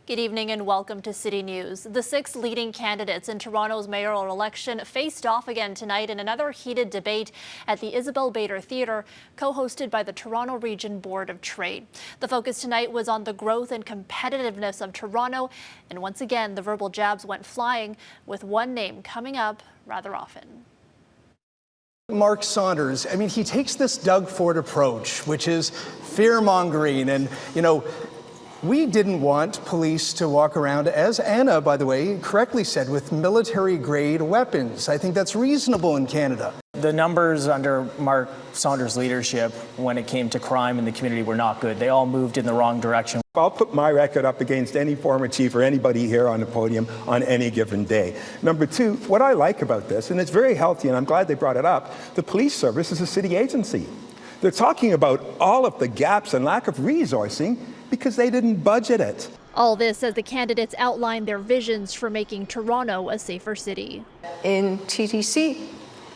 Good evening and welcome to City News. The 6 leading candidates in Toronto's mayoral election faced off again tonight in another heated debate at the Isabel Bader Theatre, co-hosted by the Toronto Region Board of Trade. The focus tonight was on the growth and competitiveness of Toronto, and once again the verbal jabs went flying, with one name coming up rather often. Mark Saunders, I mean, he takes this Doug Ford approach, which is fear-mongering, and, we didn't want police to walk around, as Anna, by the way, correctly said, with military-grade weapons. I think that's reasonable in Canada. The numbers under Mark Saunders' leadership when it came to crime in the community were not good. They all moved in the wrong direction. I'll put my record up against any former chief or anybody here on the podium on any given day. Number two, what I like about this, and it's very healthy, and I'm glad they brought it up, the police service is a city agency. They're talking about all of the gaps and lack of resourcing because they didn't budget it. All this as the candidates outline their visions for making Toronto a safer city. In TTC,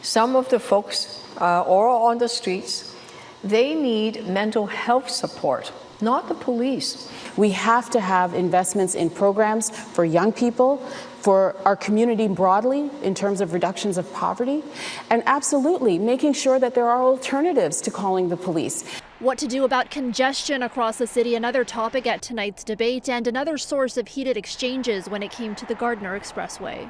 some of the folks or on the streets, they need mental health support, not the police. We have to have investments in programs for young people, for our community broadly in terms of reductions of poverty, and absolutely making sure that there are alternatives to calling the police. What to do about congestion across the city, another topic at tonight's debate, and another source of heated exchanges when it came to the Gardiner Expressway.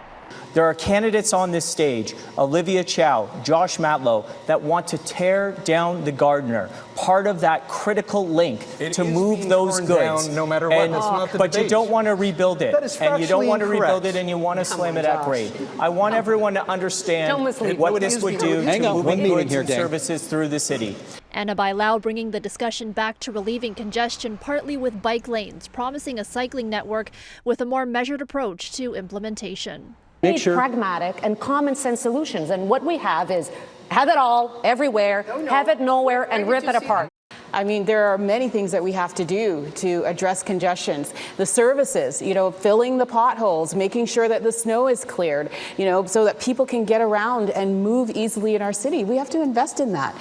There are candidates on this stage, Olivia Chow, Josh Matlow, that want to tear down the Gardiner, part of that critical link to move those goods. Down no matter what. But you don't want to rebuild it, and you don't want to rebuild it, and you want to slam it at grade. I want everyone to understand what this would do to moving goods and services through the city. Anna Bailao bringing the discussion back to relieving congestion, partly with bike lanes, promising a cycling network with a more measured approach to implementation. We need pragmatic and common sense solutions, and what we have is have it all everywhere, have it nowhere, and rip it apart. I mean, there are many things that we have to do to address congestions. The services, filling the potholes, making sure that the snow is cleared, so that people can get around and move easily in our city. We have to invest in that.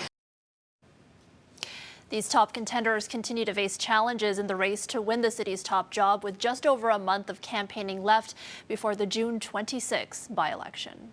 These top contenders continue to face challenges in the race to win the city's top job, with just over a month of campaigning left before the June 26 by-election.